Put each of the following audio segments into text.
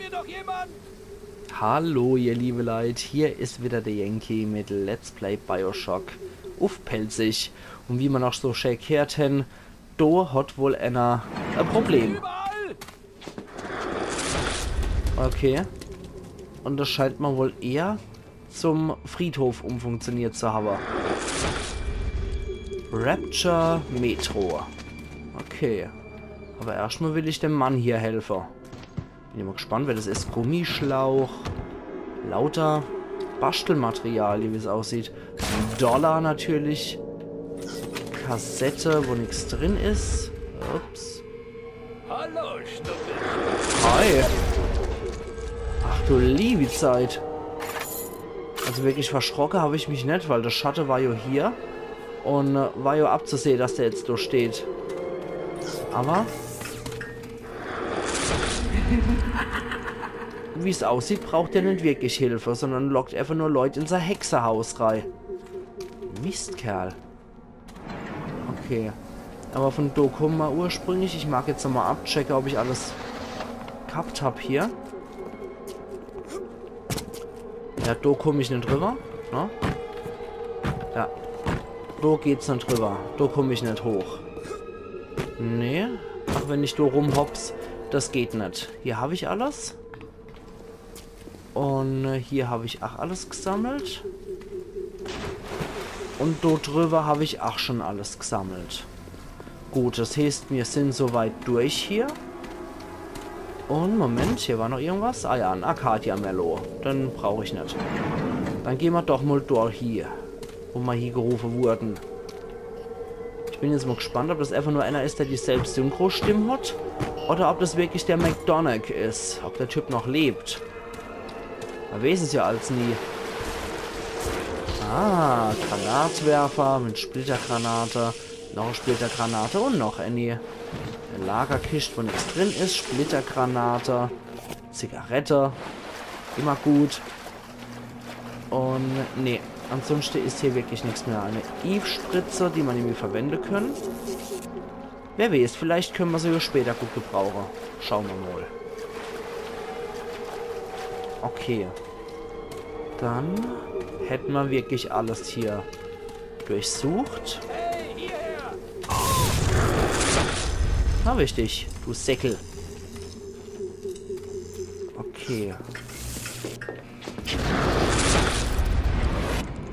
mir doch jemand! Hallo ihr liebe Leute, hier ist wieder der Yankee mit Let's Play Bioshock auf Pelzig. Und wie man auch so schön gehört haben, da hat wohl einer ein Problem. Überall! Okay. Und das scheint man wohl eher zum Friedhof umfunktioniert zu haben. Rapture Metro. Okay. Aber erstmal will ich dem Mann hier helfen. Bin immer gespannt, wer das ist. Gummischlauch. Lauter Bastelmaterial, wie es aussieht. $1 natürlich. Kassette, wo nichts drin ist. Ups. Hallo, Stuppe! Hi. Ach du liebe Zeit. Also wirklich verschrocken habe ich mich nicht, weil der Schatten war ja hier. Und war ja abzusehen, dass der jetzt da steht. Aber wie es aussieht, braucht er nicht wirklich Hilfe, sondern lockt einfach nur Leute in sein Hexerhaus rein. Mistkerl. Okay. Aber von da kommen wir ursprünglich. Ich mag jetzt nochmal abchecken, ob ich alles gehabt habe hier. Ja, da komme ich nicht drüber. Ne? Ja. Da geht's nicht drüber. Da komme ich nicht hoch. Nee. Ach, wenn ich da rumhops, das geht nicht. Hier habe ich alles. Und hier habe ich auch alles gesammelt. Und dort drüber habe ich auch schon alles gesammelt. Gut, das heißt, wir sind soweit durch hier. Und Moment, hier war noch irgendwas. Ah ja, ein Arcadia Mellow. Dann brauche ich nicht. Dann gehen wir doch mal durch hier, wo wir hier gerufen wurden. Ich bin jetzt mal gespannt, ob das einfach nur einer ist, der die selbst Synchro-Stimme hat. Oder ob das wirklich der McDonagh ist. Ob der Typ noch lebt. Man weiß es ja als nie. Ah, Granatwerfer mit Splittergranate. Noch eine Splittergranate und noch eine. Eine Lagerkiste, wo nichts drin ist. Splittergranate. Zigarette. Immer gut. Und nee, ansonsten ist hier wirklich nichts mehr. Eine Eve-Spritze, die man irgendwie verwenden können. Wer weiß, vielleicht können wir sie ja später gut gebrauchen. Schauen wir mal. Okay. Dann hätten wir wirklich alles hier durchsucht. Hey, hierher! Na, richtig, du Säckel. Okay.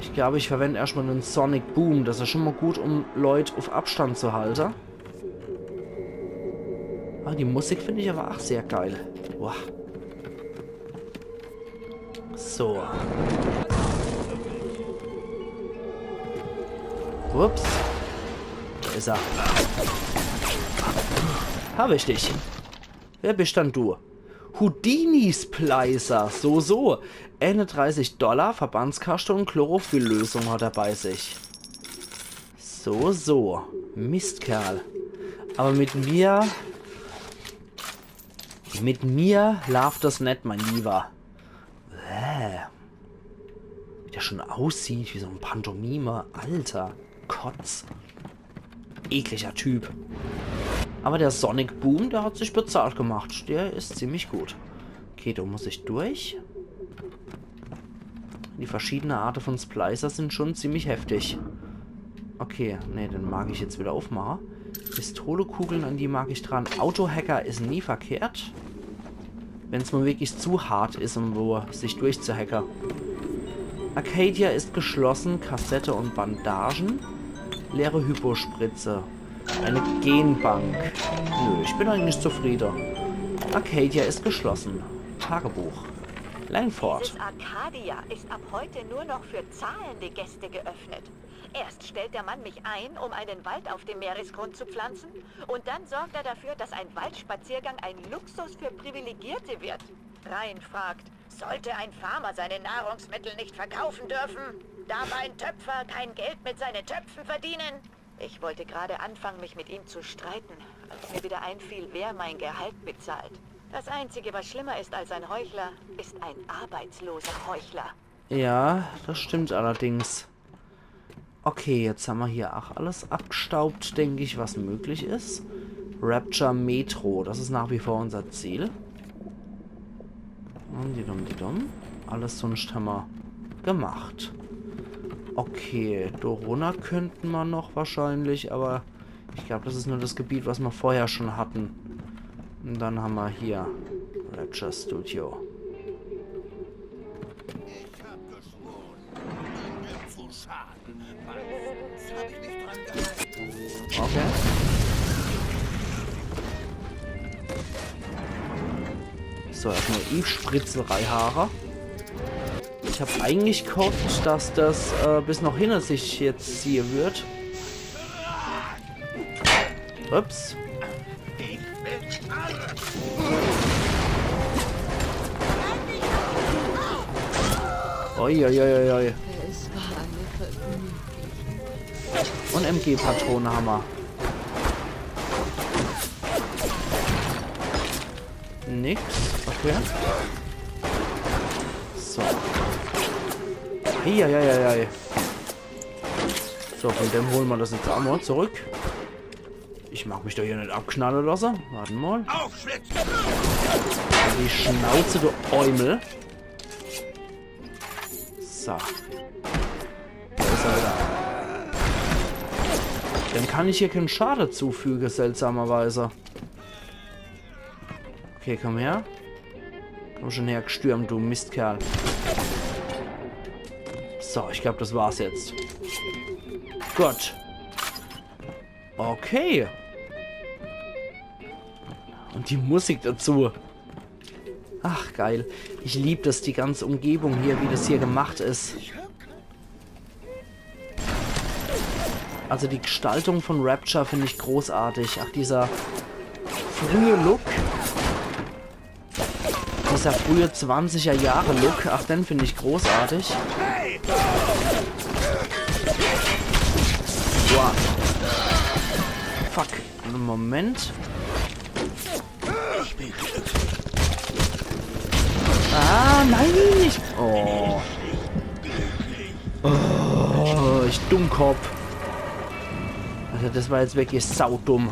Ich glaube, ich verwende erstmal einen Sonic Boom. Das ist schon mal gut, um Leute auf Abstand zu halten. Ah, die Musik finde ich aber auch sehr geil. Boah. So. Ups. Da ist er. Habe ich dich. Wer bist dann du? Houdinis Pleiser. So. $31, Verbandskaste und Chlorophyll-Lösung hat er bei sich. So. Mistkerl. Aber mit mir läuft das nicht, mein Lieber. Wie der schon aussieht, wie so ein Pantomime. Alter, Kotz. Ekliger Typ. Aber der Sonic Boom, der hat sich bezahlt gemacht. Der ist ziemlich gut. Okay, da muss ich durch. Die verschiedenen Arten von Splicer sind schon ziemlich heftig. Okay, ne, den mag ich jetzt wieder aufmachen. Pistolekugeln, an die mag ich dran. Autohacker ist nie verkehrt. Wenn es mal wirklich zu hart ist, um wo sich durchzuhacken. Arcadia ist geschlossen. Kassette und Bandagen. Leere Hypospritze. Eine Genbank. Nö, ich bin eigentlich zufrieden. Arcadia ist geschlossen. Tagebuch. Langford. Dieses Arcadia ist ab heute nur noch für zahlende Gäste geöffnet. Erst stellt der Mann mich ein, um einen Wald auf dem Meeresgrund zu pflanzen, und dann sorgt er dafür, dass ein Waldspaziergang ein Luxus für Privilegierte wird. Ryan fragt, sollte ein Farmer seine Nahrungsmittel nicht verkaufen dürfen? Darf ein Töpfer kein Geld mit seinen Töpfen verdienen? Ich wollte gerade anfangen, mich mit ihm zu streiten, als mir wieder einfiel, wer mein Gehalt bezahlt. Das Einzige, was schlimmer ist als ein Heuchler, ist ein arbeitsloser Heuchler. Ja, das stimmt allerdings. Okay, jetzt haben wir hier auch alles abgestaubt, denke ich, was möglich ist. Rapture Metro, das ist nach wie vor unser Ziel. Und die dumm. Alles sonst haben wir gemacht. Okay, Dorona könnten wir noch wahrscheinlich, aber ich glaube, das ist nur das Gebiet, was wir vorher schon hatten. Und dann haben wir hier Rapture Studio. Ich hab geschworen, niemandem zu schaden. Sonst hab ich mich dran gehalten. Okay. So, erstmal Eve-Spritzelreihaare. Ich habe eigentlich gehofft, dass das bis noch hinter sich jetzt ziehen wird. Ups. Ich bin alles. Oi. Es war eine Vergnügen. Und MG-Patrone haben wir. Nix. Okay. So. Eieieiei. So, von dem holen wir das jetzt auch mal zurück. Ich mag mich doch hier nicht abknallen lassen. Warten mal. Aufschlitzen! Die Schnauze, du Eumel. So. Da ist er wieder. Dann kann ich hier keinen Schaden zufügen, seltsamerweise. Okay, komm her. Komm schon her, gestürmt, du Mistkerl. So, ich glaube, das war's jetzt. Gut. Okay. Und die Musik dazu. Ach, geil. Ich liebe das, die ganze Umgebung hier, wie das hier gemacht ist. Also die Gestaltung von Rapture finde ich großartig. Ach, dieser frühe Look. Dieser frühe 20er Jahre Look. Ach, den finde ich großartig. Wow. Fuck. Einen Moment. Ah, nein, nicht. Oh. Oh, ich Dummkopf. Also das war jetzt wirklich saudumm.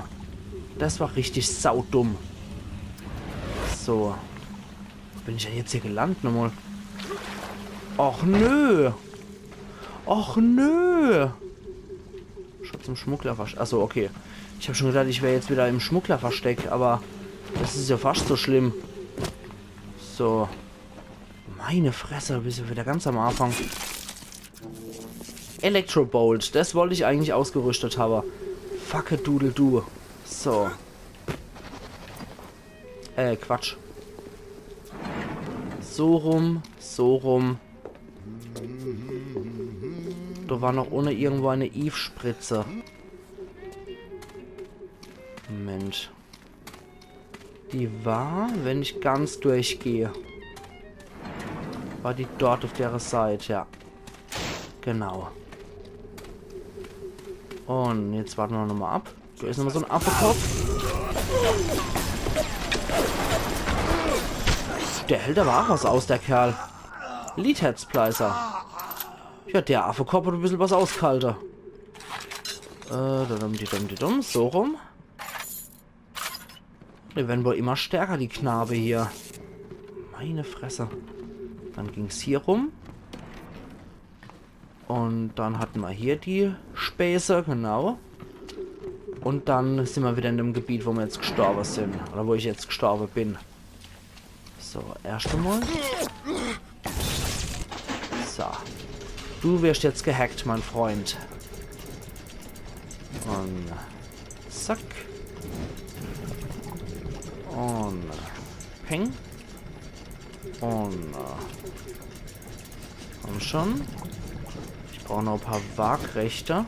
Das war richtig saudumm. So. Wo bin ich denn jetzt hier gelandet nochmal? Och nö. Och nö. Schau zum Schmugglerversteck. Achso, okay. Ich habe schon gedacht, ich wäre jetzt wieder im Schmugglerversteck, aber das ist ja fast so schlimm. So. Meine Fresse, bist du wieder ganz am Anfang. Electrobolt, das wollte ich eigentlich ausgerüstet haben. Fucke Doodle du. So. Quatsch. So rum, so rum. Da war noch ohne irgendwo eine Eve-Spritze. Moment. Die war, wenn ich ganz durchgehe. War die dort auf der Seite, ja. Genau. Und jetzt warten wir nochmal ab. So ist nochmal so ein Affekopf. Der hält aber auch was aus, der Kerl. Leadhead-Splicer. Ja, der Affekopf hat ein bisschen was auskalter. So rum. Die werden wohl immer stärker, die Knabe hier. Meine Fresse. Dann ging es hier rum. Und dann hatten wir hier die Späße, genau. Und dann sind wir wieder in dem Gebiet, wo wir jetzt gestorben sind. Oder wo ich jetzt gestorben bin. So, erst einmal. So. Du wirst jetzt gehackt, mein Freund. Und zack. Und peng. Und komm schon. Ich brauche noch ein paar Waagrechte.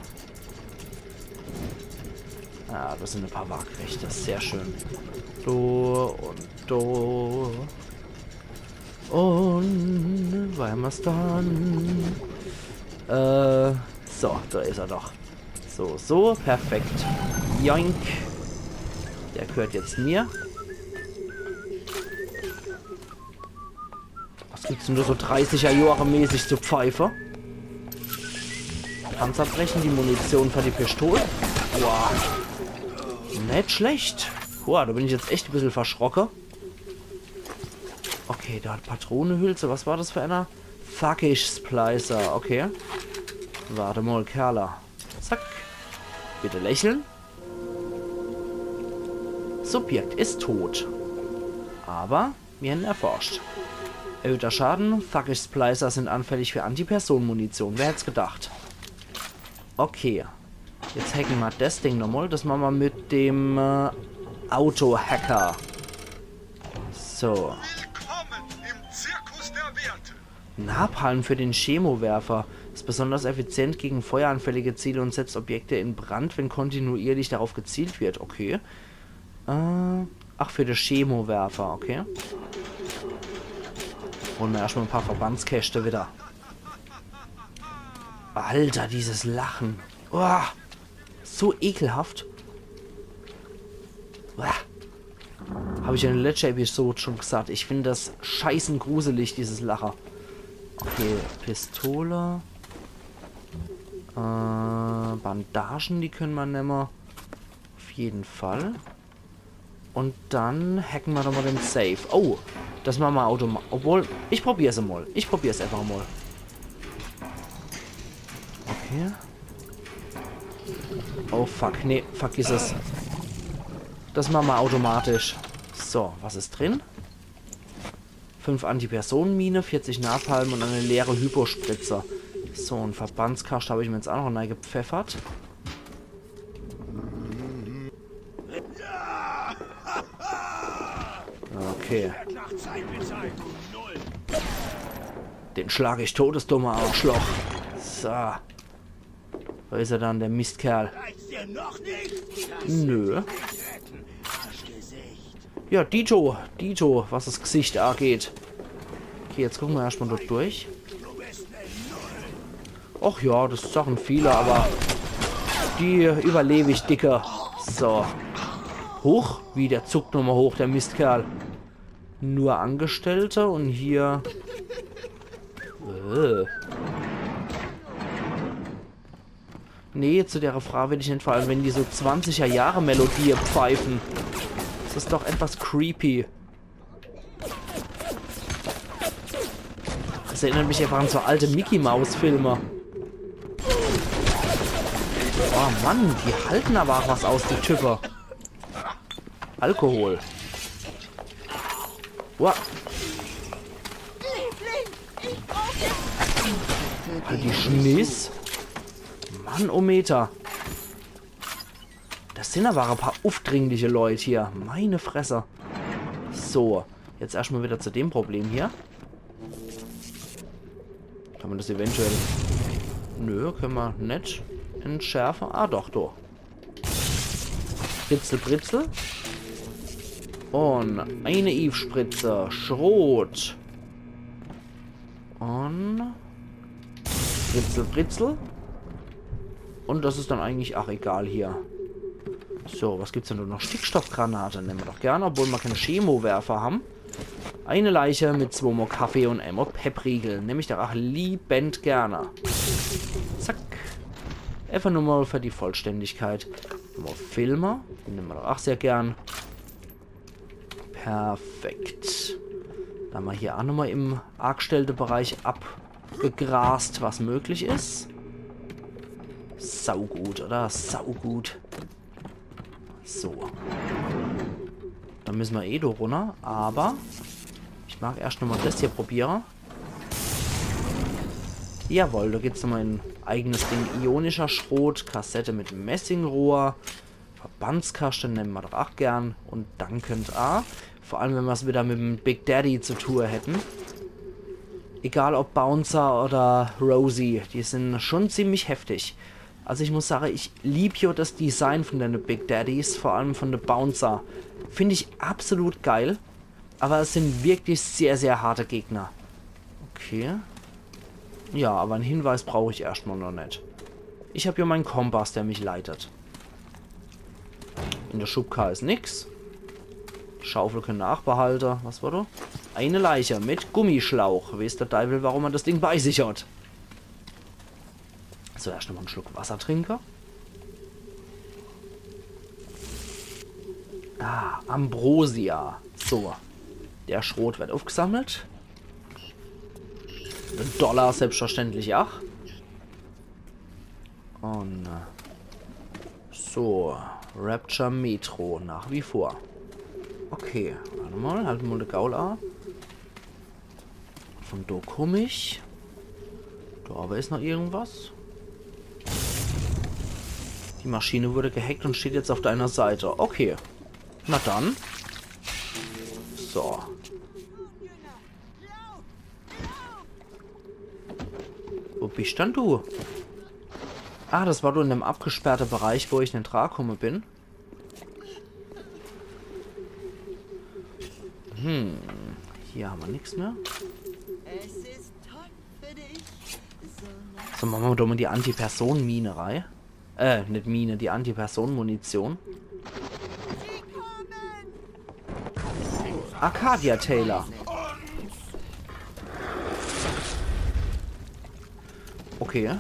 Ja, das sind ein paar Waagrechte. Sehr schön. Do und do. Und weil wir es dann. So, da ist er doch. So, perfekt. Joink. Der gehört jetzt mir. Was gibt's denn da so 30er Jahre mäßig zu Pfeife? Panzerbrechen, die Munition für die Pistole. Wow. Nicht schlecht. Wow, da bin ich jetzt echt ein bisschen verschrocken. Okay, da hat Patronenhülse. Was war das für einer? Thugish Splicer. Okay. Warte mal, Kerler. Zack. Bitte lächeln. Subjekt ist tot. Aber wir haben erforscht. Erhöhter Schaden. Thugish Splicer sind anfällig für Antipersonenmunition. Wer hätte es gedacht? Okay. Jetzt hacken wir das Ding nochmal. Das machen wir mit dem Auto-Hacker. So. Willkommen im Zirkus der Werte. Napalm für den Chemowerfer. Ist besonders effizient gegen feueranfällige Ziele und setzt Objekte in Brand, wenn kontinuierlich darauf gezielt wird. Okay. Ach, für den Chemowerfer. Okay. Holen wir erstmal ein paar Verbandskäste wieder. Alter, dieses Lachen. Oh, so ekelhaft. Habe ich in der letzten Episode schon gesagt. Ich finde das scheißen gruselig, dieses Lacher. Okay, Pistole. Bandagen, die können wir nehmen. Auf jeden Fall. Und dann hacken wir doch mal den Safe. Oh, das machen wir automatisch. Obwohl, ich probiere es mal. Ich probiere es einfach mal. Okay. Oh, fuck. Nee, vergiss es. Das machen wir automatisch. So, was ist drin? 5 Antipersonenmine, 40 Napalm und eine leere Hypospritzer. So, ein Verbandskast habe ich mir jetzt auch noch reingepfeffert. Okay. Den schlage ich tot, das dumme Arschloch. So. Wo ist er dann, der Mistkerl? Nö. Ja, Dito, was das Gesicht angeht. Okay, jetzt gucken wir erstmal dort durch. Och ja, das sagen viele, aber die überlebe ich dicker. So. Hoch, wie der zuckt nochmal hoch, der Mistkerl. Nur Angestellte und hier... Nee, zu der Frage will ich nicht, vor allem wenn die so 20er Jahre Melodie pfeifen. Das ist doch etwas creepy. Das erinnert mich einfach an so alte Mickey-Maus-Filme. Oh Mann, die halten aber auch was aus, die Typen. Alkohol. Wow. Halt die Schniss. Mann, oh Meter. Das sind aber ein paar aufdringliche Leute hier. Meine Fresse. So, jetzt erstmal wieder zu dem Problem hier. Kann man das eventuell... Nö, können wir nicht entschärfen. Ah, doch, doch. Britzel, Britzel. Und eine Eve-Spritze. Schrot. Und... Britzel, Britzel. Und das ist dann eigentlich auch egal hier. So, was gibt's denn nur noch? Stickstoffgranate nehmen wir doch gerne, obwohl wir keine Chemowerfer haben. Eine Leiche mit 2 Mo Kaffee und 1 Mo Peppriegel. Nehme ich doch auch liebend gerne. Zack. Einfach nur mal für die Vollständigkeit. Nochmal Filme. Den nehmen wir doch auch sehr gern. Perfekt. Da haben wir hier auch nochmal im Argstellte-Bereich abgegrast, was möglich ist. Saugut, oder? Saugut. So. Dann müssen wir da runter, aber ich mag erst nochmal das hier probieren. Jawohl, da geht es nochmal ein eigenes Ding. Ionischer Schrot, Kassette mit Messingrohr, Verbandskasten nehmen wir doch auch gern und dankend auch. Vor allem, wenn wir es wieder mit dem Big Daddy zu tun hätten. Egal ob Bouncer oder Rosie, die sind schon ziemlich heftig. Also ich muss sagen, ich liebe ja das Design von den Big Daddies, vor allem von den Bouncer. Finde ich absolut geil. Aber es sind wirklich sehr, sehr harte Gegner. Okay. Ja, aber einen Hinweis brauche ich erstmal noch nicht. Ich habe ja meinen Kompass, der mich leitet. In der Schubkarre ist nix. Schaufel können nachbehalten. Was war da? Eine Leiche mit Gummischlauch. Weiß der Teufel, warum man das Ding bei sich hat. So, erst noch mal einen Schluck Wasser trinken. Ah, Ambrosia. So. Der Schrot wird aufgesammelt. $1 selbstverständlich auch. Und so, Rapture Metro nach wie vor. Okay, warte mal, halt mal eine Gaul an. Von da komme ich. Da aber ist noch irgendwas. Die Maschine wurde gehackt und steht jetzt auf deiner Seite. Okay. Na dann. So. Wo bist denn du? Ah, das war du in dem abgesperrten Bereich, wo ich in den Dracume bin. Hier haben wir nichts mehr. So, machen wir doch mal die Anti-Personen-Mine. Nicht Mine, die Anti-Personen-Munition. Arcadia Taylor. Okay.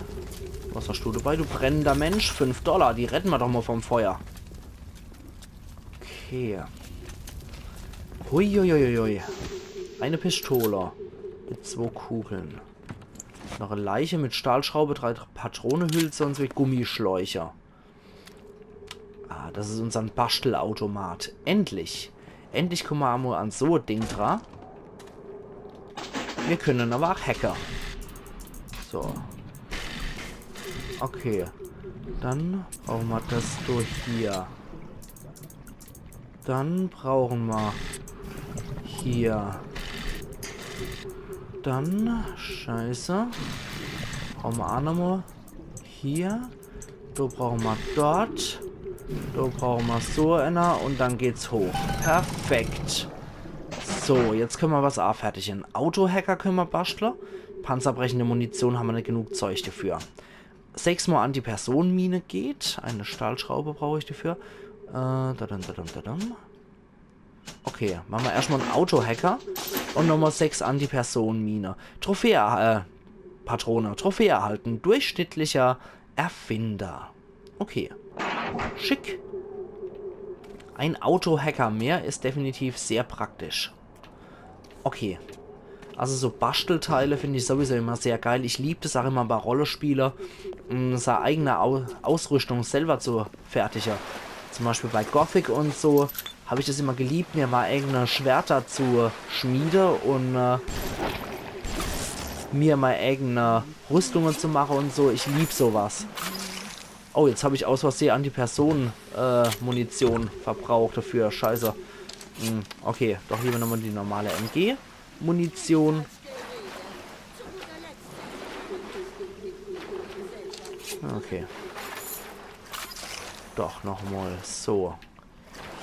Was hast du dabei? Du brennender Mensch. $5. Die retten wir doch mal vom Feuer. Okay. Huiuiuiui. Eine Pistole. Mit 2 Kugeln. Noch eine Leiche mit Stahlschraube, 3 Patronenhülse und 2 Gummischläucher. Ah, das ist unser Bastelautomat. Endlich. Endlich kommen wir mal an so ein Ding dran. Wir können aber auch Hacker. So. Okay. Dann brauchen wir das durch hier. Dann brauchen wir hier. Dann, scheiße. Brauchen wir auch nochmal hier. Da brauchen wir dort. Da brauchen wir so einer und dann geht's hoch. Perfekt. So, jetzt können wir was fertigen. Autohacker können wir basteln. Panzerbrechende Munition haben wir nicht genug Zeug dafür. 6-mal Anti-Personen-Mine geht. Eine Stahlschraube brauche ich dafür. Okay, machen wir erstmal einen Autohacker und nochmal 6 Anti-Personen-Mine. Trophäe, Patrone. Trophäe erhalten. Durchschnittlicher Erfinder. Okay. Schick. Ein Autohacker mehr ist definitiv sehr praktisch. Okay. Also so Bastelteile finde ich sowieso immer sehr geil. Ich liebe das auch immer bei Rollenspielen, seine eigene Ausrüstung selber zu fertigen. Zum Beispiel bei Gothic und so habe ich das immer geliebt, mir mal eigene Schwerter zu schmieden und mir mal eigene Rüstungen zu machen und so. Ich liebe sowas. Oh, jetzt habe ich aus Versehen Anti-Personen-Munition verbraucht dafür. Scheiße. Okay, doch lieber nochmal die normale MG-Munition. Okay. Doch, nochmal so.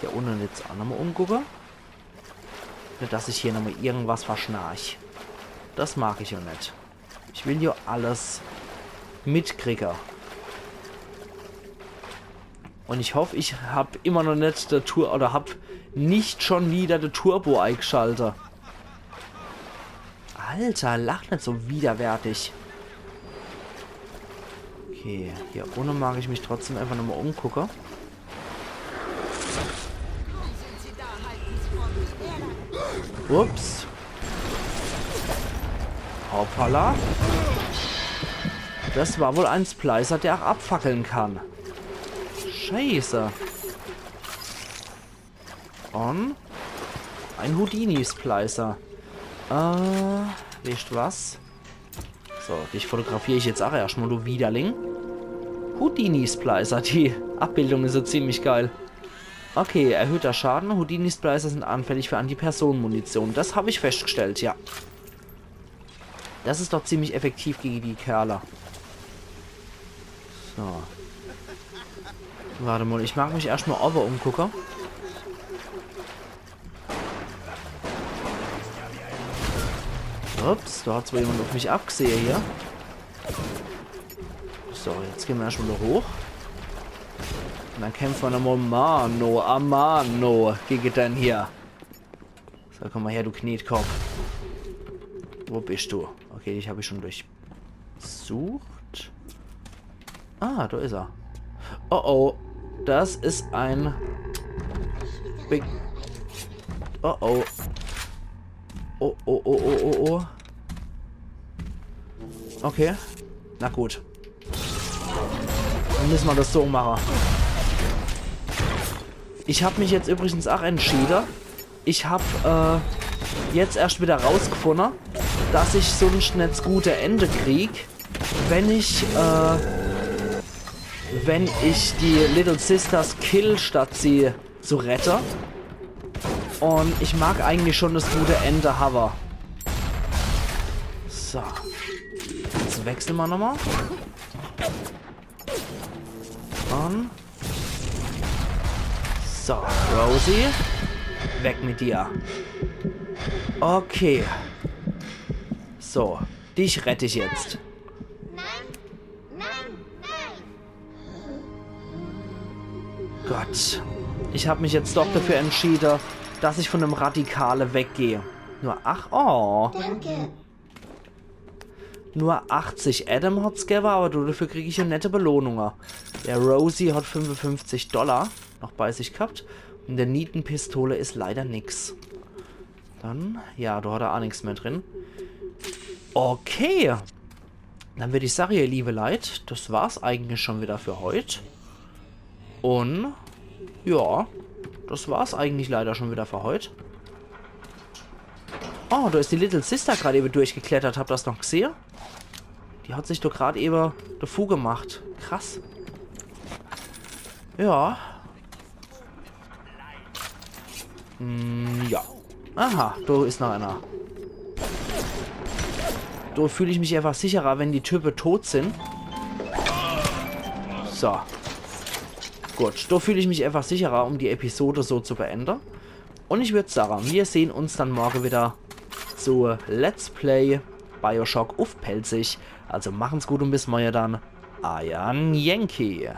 Hier unten jetzt auch nochmal umgucken. Nicht, dass ich hier nochmal irgendwas verschnarch. Das mag ich ja nicht. Ich will ja alles mitkriegen. Und ich hoffe, ich habe immer noch nicht der Tour oder habe nicht schon wieder der Turbo eingeschaltet. Alter, lach nicht so widerwärtig. Okay, hier ohne mag ich mich trotzdem einfach nochmal umgucken. Ups. Hoppala. Das war wohl ein Splicer, der auch abfackeln kann. Scheiße. Und ein Houdini-Splicer. Wisst was? So, dich fotografiere ich jetzt auch erstmal, du Widerling. Houdini-Splicer, die Abbildung ist so ziemlich geil. Okay, erhöhter Schaden. Houdini-Splicer sind anfällig für Anti-Personen-Munition. Das habe ich festgestellt, ja. Das ist doch ziemlich effektiv gegen die Kerle. So. Warte mal, ich mag mich erstmal over umgucken. Ups, da hat zwar jemand auf mich abgesehen hier. So, jetzt gehen wir erstmal da hoch. Und dann kämpfen wir nochmal Mano a Mano gegen den hier. So, komm mal her, du Knetkopf. Wo bist du? Okay, dich habe ich schon durchsucht. Ah, da ist er. Oh oh, das ist ein Big... Oh oh. Oh, oh, oh, oh, oh, oh. Okay. Na gut. Dann müssen wir das so machen. Ich habe mich jetzt übrigens auch entschieden. Ich habe jetzt erst wieder rausgefunden, dass ich sonst nicht das gute Ende kriege, wenn ich die Little Sisters kill, statt sie zu retten. Und ich mag eigentlich schon das gute Ende haben. So. Jetzt wechseln wir nochmal. Und. So, Rosie. Weg mit dir. Okay. So, dich rette ich jetzt. Gott. Ich habe mich jetzt doch dafür entschieden, dass ich von dem Radikale weggehe. Nur 80 Adam hat's gegeben, aber dafür kriege ich eine nette Belohnung. Der Rosie hat $55 noch bei sich gehabt. Und der Nietenpistole ist leider nix. Dann, ja, da hat er auch nichts mehr drin. Okay. Dann würde ich sagen, ihr liebe Leute, das war's eigentlich schon wieder für heute. Und, ja, das war's eigentlich leider schon wieder für heute. Oh, da ist die Little Sister gerade eben durchgeklettert. Habt ihr das noch gesehen? Die hat sich doch gerade eben davor gemacht. Krass. Ja. Ja. Aha, da ist noch einer. Da fühle ich mich einfach sicherer, wenn die Typen tot sind. So. Gut, da fühle ich mich einfach sicherer, um die Episode so zu beenden. Und ich würde sagen, wir sehen uns dann morgen wieder zu Let's Play Bioshock auf Pelzig. Also machen's gut und bis morgen dann. Euer Yankee.